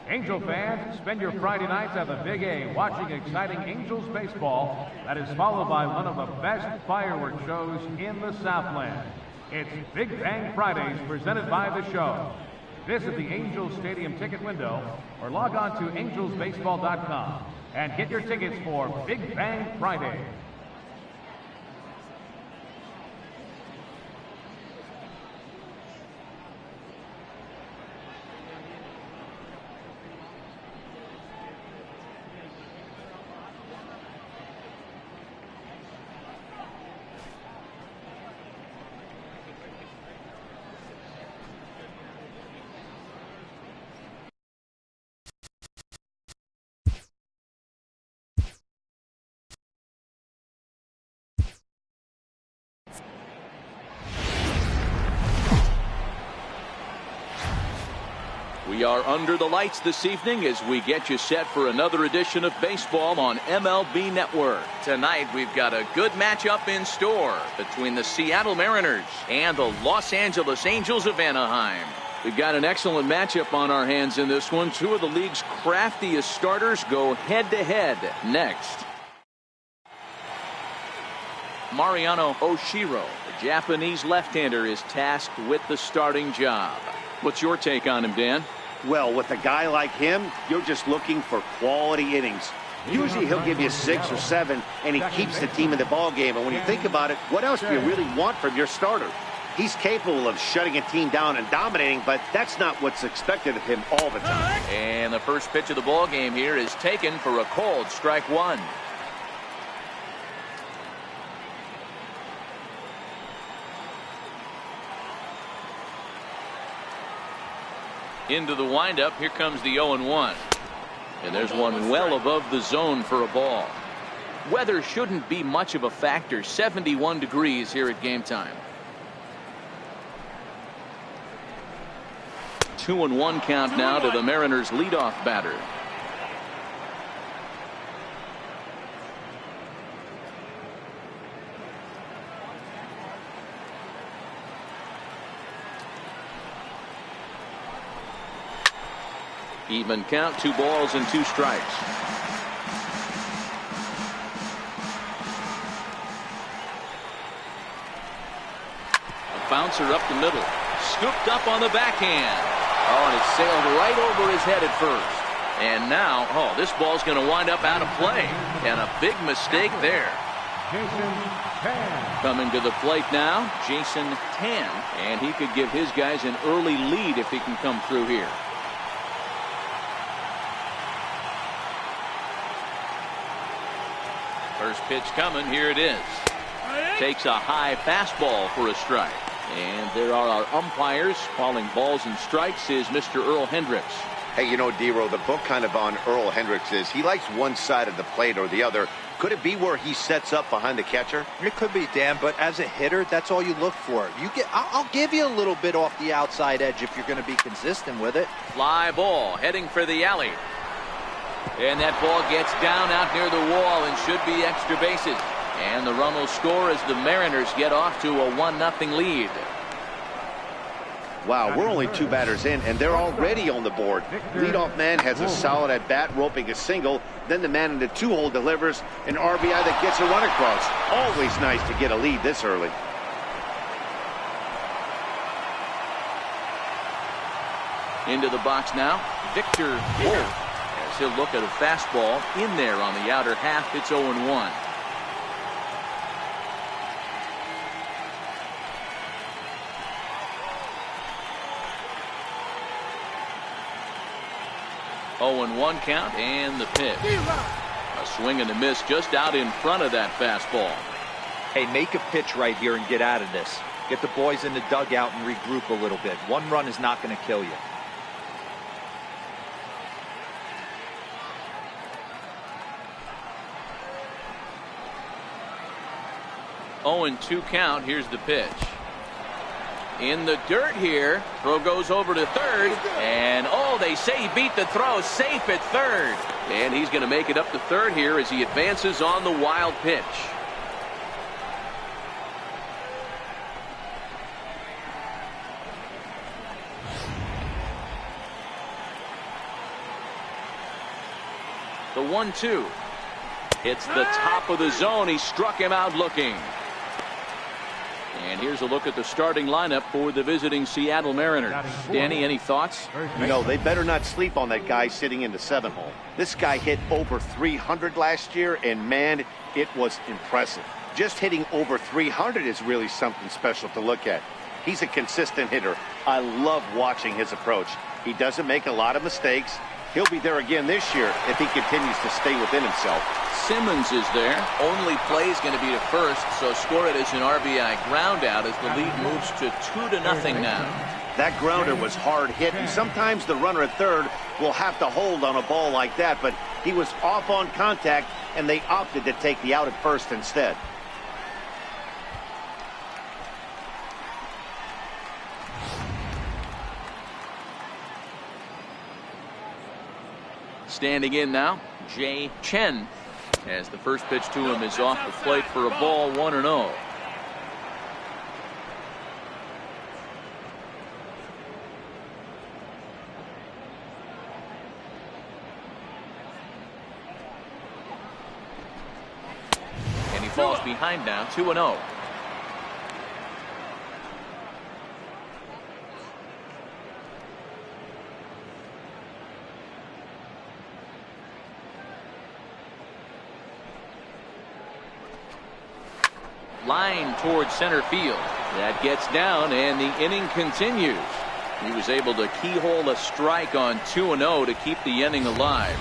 Angel fans, spend your Friday nights at the Big A watching exciting Angels baseball that is followed by one of the best fireworks shows in the Southland. It's Big Bang Fridays presented by the show. Visit the Angels Stadium ticket window or log on to angelsbaseball.com and get your tickets for Big Bang Friday. We are under the lights this evening as we get you set for another edition of baseball on MLB Network. Tonight we've got a good matchup in store between the Seattle Mariners and the Los Angeles Angels of Anaheim. We've got an excellent matchup on our hands in this one. Two of the league's craftiest starters go head-to-head next. Mariano Oshiro, the Japanese left-hander, is tasked with the starting job. What's your take on him, Dan? Well, with a guy like him, you're just looking for quality innings. Usually he'll give you 6 or 7, and he keeps the team in the ball game. And when you think about it, what else do you really want from your starter? He's capable of shutting a team down and dominating, but that's not what's expected of him all the time. And the first pitch of the ball game here is taken for a called strike one. Into the windup, here comes the 0-1. And there's one well above the zone for a ball. Weather shouldn't be much of a factor. 71 degrees here at game time. 2-1 count now to the Mariners' leadoff batter. Even count, 2 balls and 2 strikes. A bouncer up the middle. Scooped up on the backhand. Oh, and it sailed right over his head at first. And now, this ball's going to wind up out of play. And a big mistake there. Coming to the plate now, Jason Tan. And he could give his guys an early lead if he can come through here. First pitch coming, here it is. Takes a high fastball for a strike. And there are our umpires calling balls and strikes is Mr. Earl Hendricks. Hey, you know, D-Row, the book kind of on Earl Hendricks is he likes one side of the plate or the other. Could it be where he sets up behind the catcher? It could be, Dan, but as a hitter, that's all you look for. I'll give you a little bit off the outside edge if you're going to be consistent with it. Fly ball heading for the alley. And that ball gets down out near the wall and should be extra bases. And the run will score as the Mariners get off to a 1-0 lead. Wow, we're only 2 batters in, and they're already on the board. Leadoff man has a solid at-bat, roping a single. Then the man in the 2-hole delivers an RBI that gets a run across. Always nice to get a lead this early. Into the box now, Victor Wolf. He'll look at a fastball in there on the outer half. It's 0-1. (0-1) count and the pitch. A swing and a miss just out in front of that fastball. Hey, make a pitch right here and get out of this. Get the boys in the dugout and regroup a little bit. One run is not going to kill you. 0-2 count. Here's the pitch. In the dirt here. Throw goes over to third. And, they say he beat the throw. Safe at third. And he's going to make it up to third here as he advances on the wild pitch. 1-2. It's the top of the zone. He struck him out looking. And here's a look at the starting lineup for the visiting Seattle Mariners. Danny, any thoughts? You know, they better not sleep on that guy sitting in the 7-hole. This guy hit over 300 last year, and man, it was impressive. Just hitting over 300 is really something special to look at. He's a consistent hitter. I love watching his approach. He doesn't make a lot of mistakes. He'll be there again this year if he continues to stay within himself. Simmons is there. Only play is going to be to first, so score it as an RBI ground out as the lead moves to 2-0 now. That grounder was hard hit, and sometimes the runner at third will have to hold on a ball like that, but he was off on contact, and they opted to take the out at first instead. Standing in now, Jay Chen, as the first pitch to him is off the plate for a ball, 1-0. And he falls behind now, 2-0. Line towards center field. That gets down, and the inning continues. He was able to keyhole a strike on 2-0 to keep the inning alive.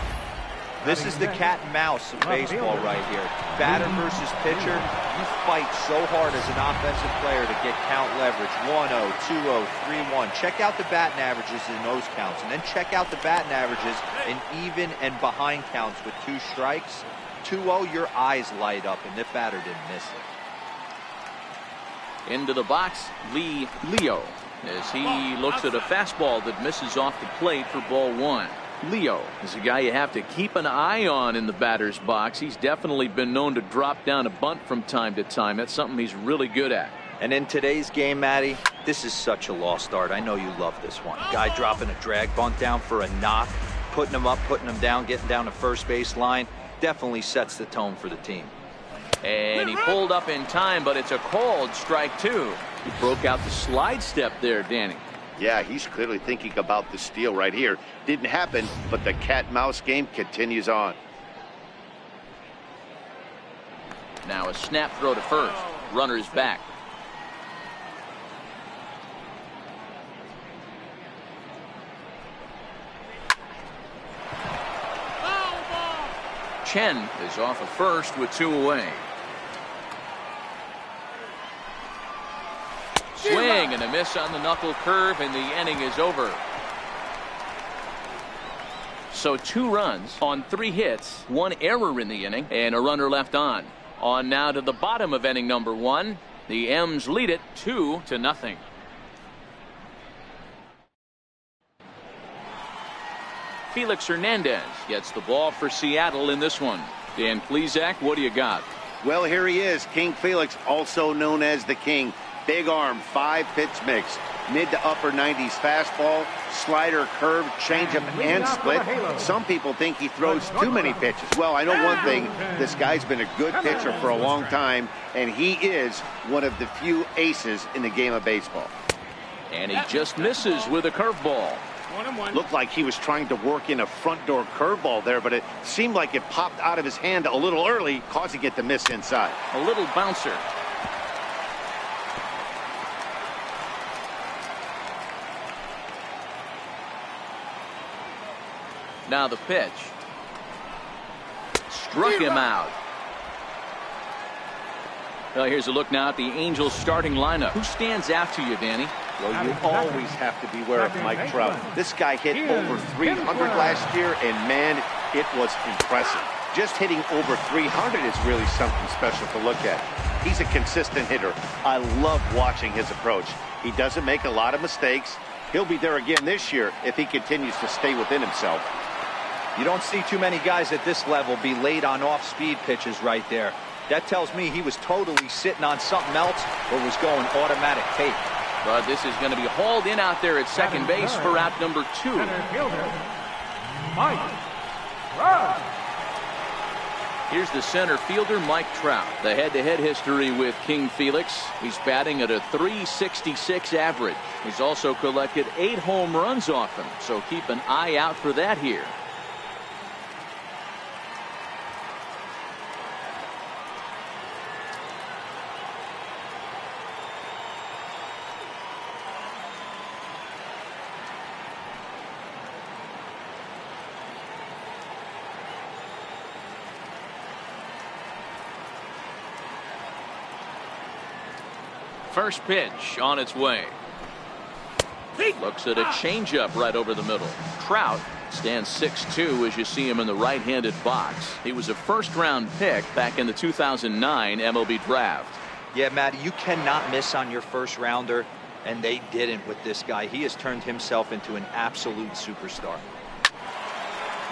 This is the cat and mouse of baseball right here. Batter versus pitcher. You fight so hard as an offensive player to get count leverage. 1-0, 2-0, 3-1. Check out the batting averages in those counts, and then check out the batting averages in even and behind counts with 2 strikes. 2-0, your eyes light up, and the batter didn't miss it. Into the box, Leo, as he looks at a fastball that misses off the plate for ball 1. Leo is a guy you have to keep an eye on in the batter's box. He's definitely been known to drop down a bunt from time to time. That's something he's really good at. And in today's game, Matty, this is such a lost art. I know you love this one. Guy dropping a drag bunt down for a knock, putting him up, putting him down, getting down to first base line. Definitely sets the tone for the team. And he pulled up in time, but it's a called strike 2. He broke out the slide step there, Danny. Yeah, he's clearly thinking about the steal right here. Didn't happen, but the cat-mouse game continues on. Now a snap throw to first. Runner's back. Chen is off of first with 2 away. Swing and a miss on the knuckle curve, and the inning is over. So 2 runs on 3 hits, 1 error in the inning, and a runner left on. On now to the bottom of inning number 1. The M's lead it 2-0. Felix Hernandez gets the ball for Seattle in this one. Dan Plesac, what do you got? Well, here he is, King Felix, also known as the King. Big arm, 5-pitch mix. Mid to upper 90s fastball, slider, curve, changeup, and split. Some people think he throws too many pitches. Well, I know one thing. This guy's been a good pitcher for a long time, and he is one of the few aces in the game of baseball. And he just misses with a curveball. Looked like he was trying to work in a front door curveball there, but it seemed like it popped out of his hand a little early, causing it to miss inside. A little bouncer. Now the pitch. Struck him out. Well, here's a look now at the Angels starting lineup. Who stands out to you, Danny? Well, you always have to beware of Mike Trout. This guy hit over 300 last year, and man, it was impressive. Just hitting over 300 is really something special to look at. He's a consistent hitter. I love watching his approach. He doesn't make a lot of mistakes. He'll be there again this year if he continues to stay within himself. You don't see too many guys at this level be late on off-speed pitches right there. That tells me he was totally sitting on something else or was going automatic tape. But this is going to be hauled in out there at second base for out number 2. Here's the center fielder, Mike Trout. The head-to-head history with King Felix. He's batting at a .366 average. He's also collected 8 home runs off him, so keep an eye out for that here. First pitch on its way. Looks at a changeup right over the middle. Trout stands 6'2" as you see him in the right-handed box. He was a first-round pick back in the 2009 MLB draft. Yeah, Matty, you cannot miss on your first rounder, and they didn't with this guy. He has turned himself into an absolute superstar.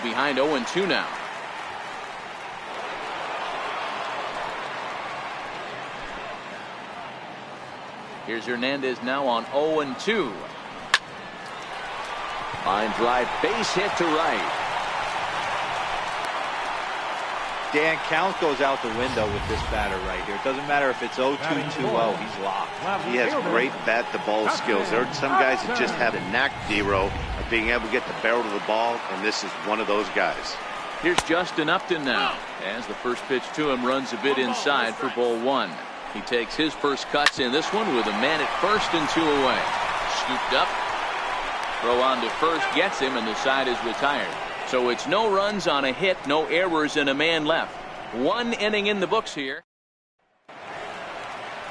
Behind 0-2 now. Here's Hernandez now on 0-2. Line drive, base hit to right. Dan, count goes out the window with this batter right here. It doesn't matter if it's 0-2, 2-0, he's locked. He has great bat-to-ball skills. There are some guys that just have a knack, D-Row, of being able to get the barrel of the ball, and this is one of those guys. Here's Justin Upton now, as the first pitch to him runs a bit inside for ball 1. He takes his first cuts in this one with a man at first and 2 away. Scooped up. Throw on to first gets him, and the side is retired. So it's no runs on a hit, no errors, and a man left. 1 inning in the books here.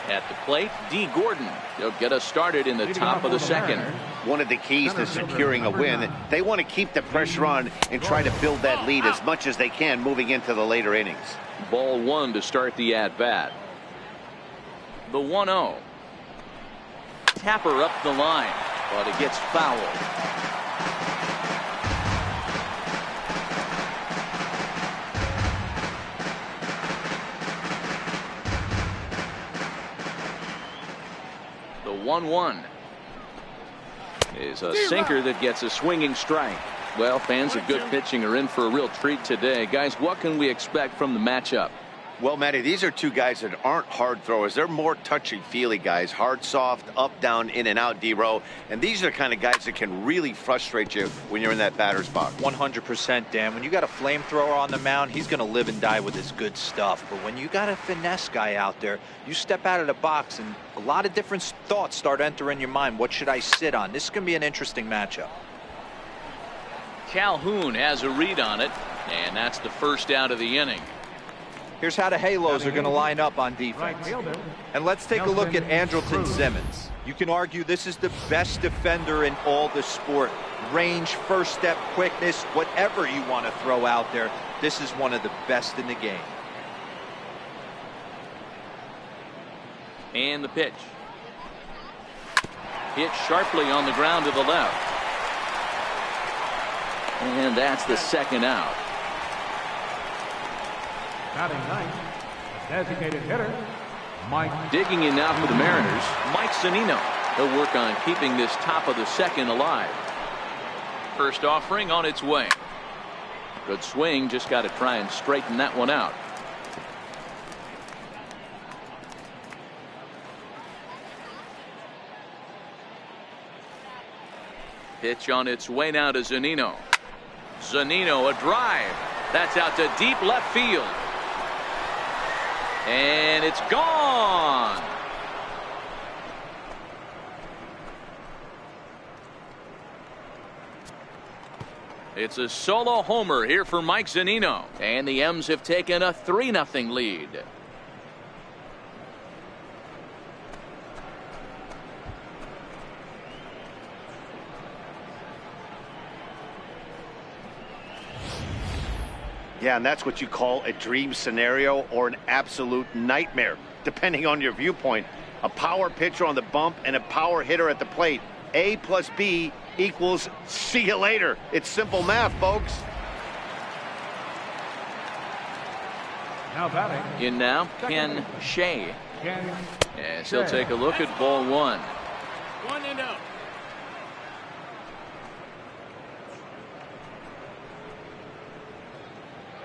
At the plate, D. Gordon. He'll get us started in the top of the second. One of the keys to securing a win, they want to keep the pressure on and try to build that lead as much as they can moving into the later innings. Ball 1 to start the at-bat. The 1-0. Tapper up the line, but it gets fouled. The 1-1 is a sinker that gets a swinging strike. Well, fans of good pitching are in for a real treat today. Guys, what can we expect from the matchup? Well, Matty, these are two guys that aren't hard throwers. They're more touchy-feely guys. Hard, soft, up, down, in and out, D-Row. And these are the kind of guys that can really frustrate you when you're in that batter's box. 100%, Dan. When you got a flamethrower on the mound, he's going to live and die with his good stuff. But when you got a finesse guy out there, you step out of the box and a lot of different thoughts start entering your mind. What should I sit on? This is going to be an interesting matchup. Calhoun has a read on it, and that's the first out of the inning. Here's how the Halos are going to line up on defense. And let's take a look at Andrelton Simmons. You can argue this is the best defender in all the sport. Range, first step, quickness, whatever you want to throw out there, this is one of the best in the game. And the pitch. Hit sharply on the ground to the left. And that's the second out. Batting ninth, designated hitter, Mike. Digging in now for the Mariners, Mike Zunino. He'll work on keeping this top of the second alive. First offering on its way. Good swing, just got to try and straighten that one out. Pitch on its way now to Zunino. Zunino, a drive. That's out to deep left field. And it's gone. It's a solo homer here for Mike Zunino. And the M's have taken a 3-0 lead. Yeah, and that's what you call a dream scenario or an absolute nightmare, depending on your viewpoint. A power pitcher on the bump and a power hitter at the plate. A plus B equals see you later. It's simple math, folks. Now batting. In now, Ken Shea. As he'll take a look at ball 1. 1-0.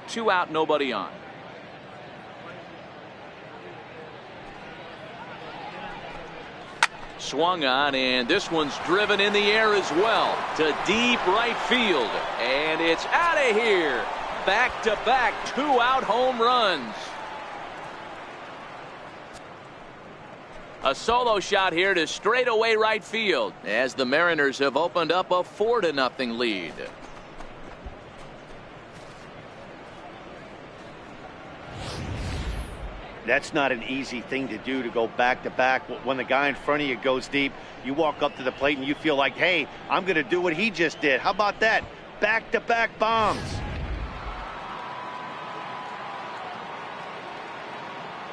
2 out, nobody on. swung on, and this one's driven in the air as well to deep right field, and it's out of here. Back-to-back 2-out home runs. A solo shot here to straightaway right field as the Mariners have opened up a 4-0 lead. That's not an easy thing to do, to go back-to-back. When the guy in front of you goes deep, you walk up to the plate and you feel like, hey, I'm going to do what he just did. How about that? Back-to-back bombs.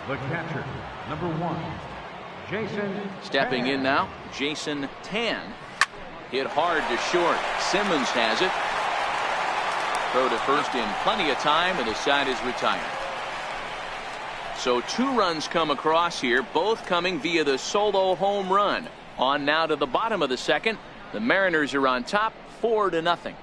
The catcher, number 1, Jason. Stepping in now, Jason Tan. Hit hard to short. Simmons has it. Throw to first in plenty of time, and the side is retired. So 2 runs come across here, both coming via the solo home run. On now to the bottom of the second. The Mariners are on top, 4-0.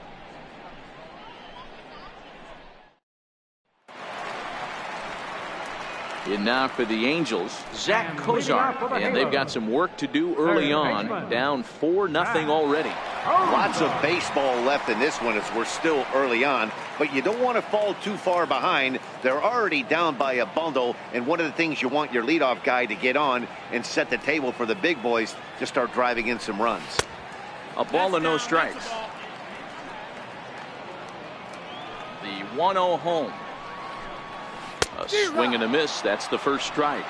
In now for the Angels, Zach Kozar, and they've got some work to do early on, down 4-0 already. Lots of baseball left in this one as we're still early on, but you don't want to fall too far behind. They're already down by a bundle, and one of the things you want your leadoff guy to get on and set the table for the big boys to start driving in some runs. A ball and no strikes. The 1-0 home. A swing and a miss. That's the first strike.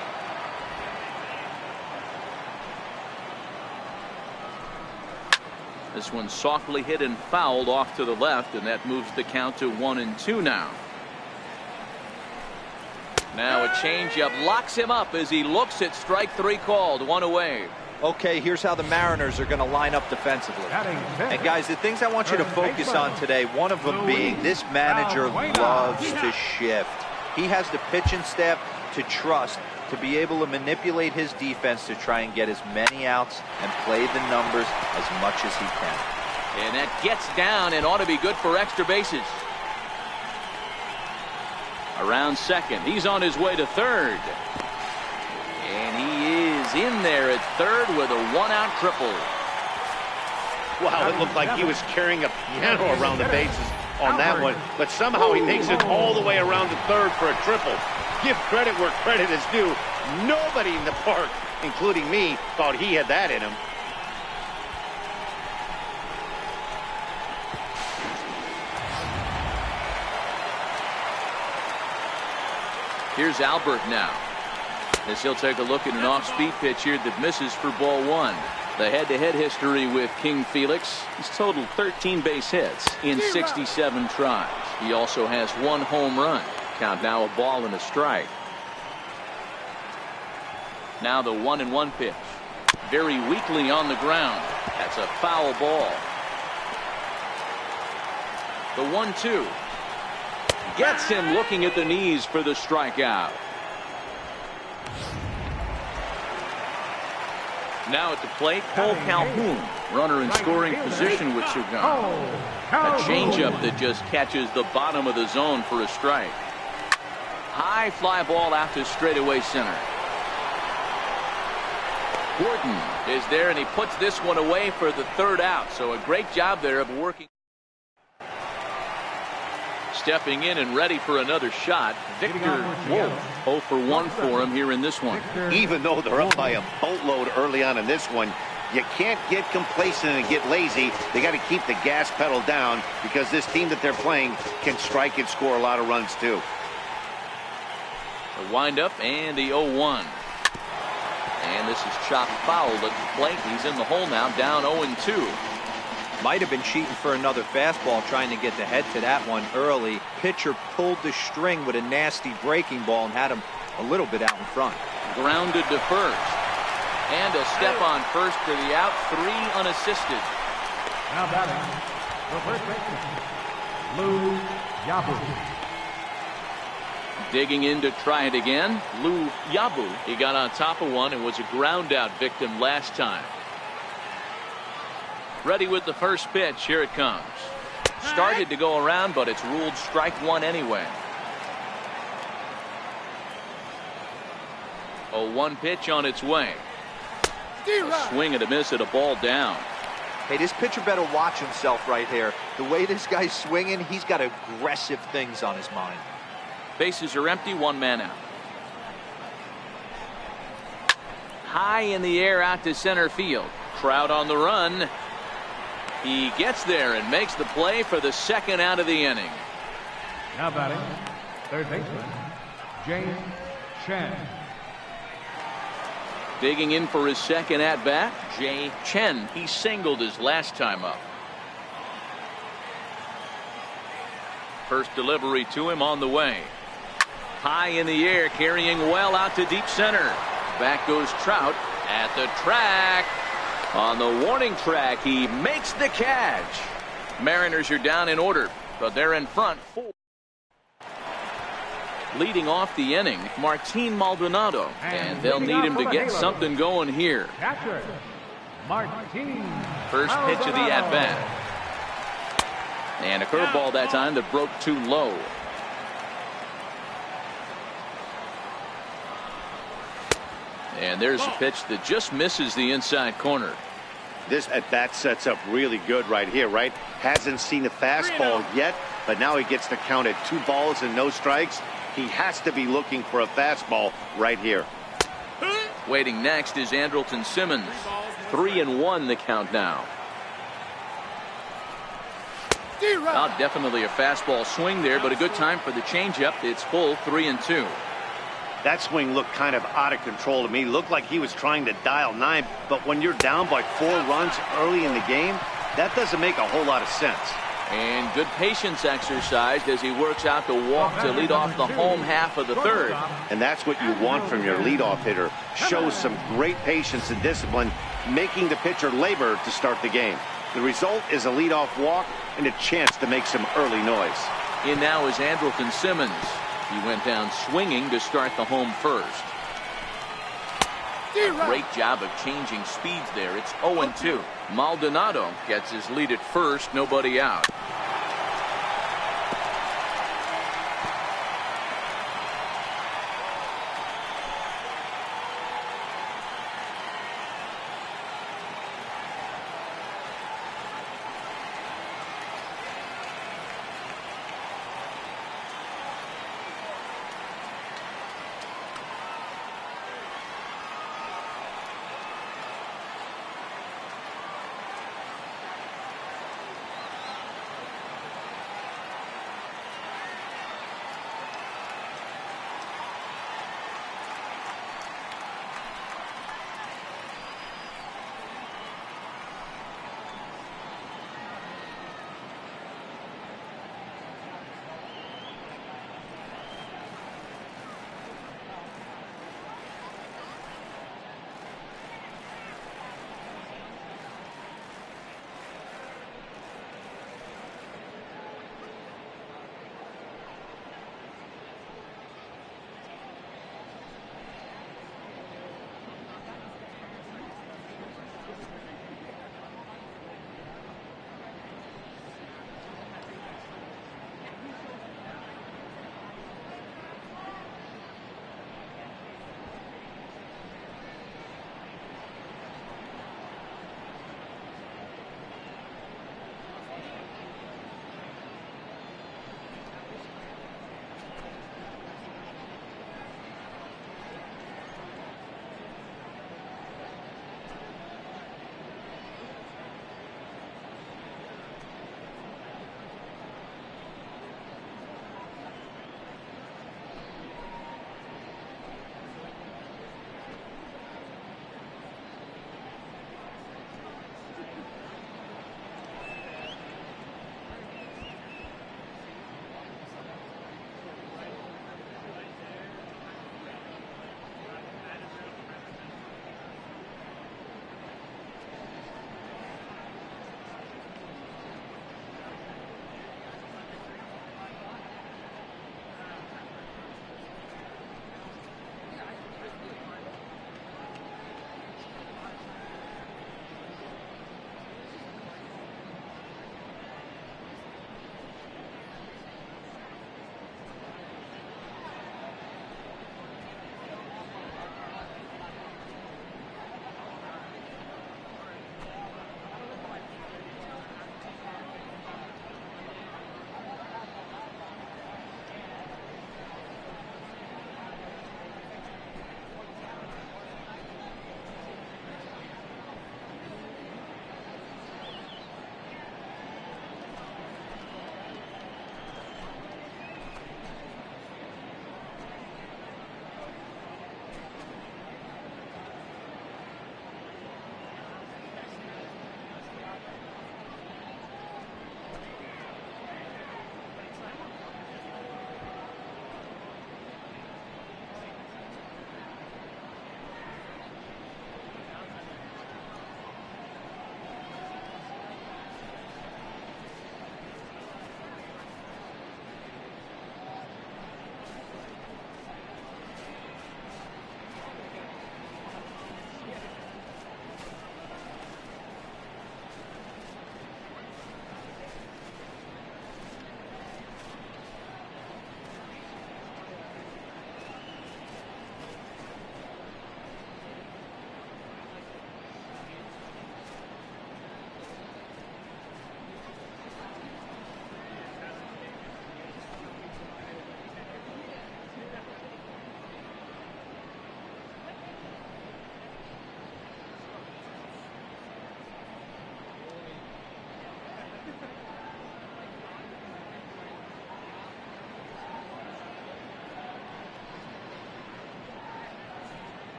This one softly hit and fouled off to the left, and that moves the count to 1-2 now. Now a changeup locks him up as he looks at strike 3 called. 1 away. Okay, here's how the Mariners are going to line up defensively. And guys, the things I want you to focus on today, one of them being this manager loves to shift. He has the pitching staff to trust to be able to manipulate his defense to try and get as many outs and play the numbers as much as he can. And that gets down and ought to be good for extra bases. Around second. He's on his way to third. And he is in there at third with a 1-out triple. Wow, it looked like he was carrying a piano around the bases on that one, but somehow he makes it all the way around to third for a triple. Give credit where credit is due. Nobody in the park, including me, thought he had that in him. Here's Albert now, as he'll take a look at an off-speed pitch here that misses for ball 1. The head-to-head history with King Felix. He's totaled 13 base hits in 67 tries. He also has 1 home run. Count now a ball and a strike. Now the 1-1 pitch. Very weakly on the ground. That's a foul ball. The 1-2. Gets him looking at the knees for the strikeout. Now at the plate, Cole Calhoun, runner in scoring position with Sugan. A changeup that just catches the bottom of the zone for a strike. High fly ball out to straightaway center. Gordon is there, and he puts this one away for the 3rd out. So a great job there of working. Stepping in and ready for another shot, Victor Wolf. 0 for 1 for him here in this one. Even though they're up by a boatload early on in this one, you can't get complacent and get lazy. They got to keep the gas pedal down, because this team that they're playing can strike and score a lot of runs too. The windup and the 0-1. And this is chopped foul at the plate. He's in the hole now, down 0-2. Might have been cheating for another fastball, trying to get the head to that one early. Pitcher pulled the string with a nasty breaking ball and had him a little bit out in front. Grounded to first. And a step on first for the out. 3 unassisted. Now batting, the first baseman, Lou Yabu. Digging in to try it again, Lou Yabu. He got on top of one and was a ground out victim last time. Ready with the first pitch. Here it comes. Started to go around, but it's ruled strike 1 anyway. 0-1 pitch on its way. A swing and a miss at a ball down. Hey, this pitcher better watch himself right here. The way this guy's swinging, he's got aggressive things on his mind. Bases are empty, one man out. High in the air out to center field. Trout on the run. He gets there and makes the play for the second out of the inning. Now batting, third baseman, James Chen. Digging in for his second at-bat, Jay Chen. He singled his last time up. First delivery to him on the way. High in the air, carrying well out to deep center. Back goes Trout at the track. On the warning track, he makes the catch. Mariners are down in order, but they're in front 4. Leading off the inning, Martin Maldonado, and they'll need him to get something going here. Catcher, Martin. First pitch of the at-bat. And a curveball that time that broke too low. And there's a pitch that just misses the inside corner. This at-bat sets up really good right here, right? Hasn't seen a fastball yet, but now he gets to count at 2 balls and no strikes. He has to be looking for a fastball right here. Waiting next is Andrelton Simmons. 3-1 the count now. Definitely a fastball swing there, but a good time for the changeup. It's full 3-2. That swing looked kind of out of control to me. Looked like he was trying to dial 9, but when you're down by 4 runs early in the game, that doesn't make a whole lot of sense. And good patience exercised as he works out the walk to lead off the home half of the third. And that's what you want from your leadoff hitter. Shows some great patience and discipline, making the pitcher labor to start the game. The result is a leadoff walk and a chance to make some early noise. In now is Andrelton Simmons. He went down swinging to start the home first. A great job of changing speeds there. It's 0-2. Maldonado gets his lead at first, nobody out.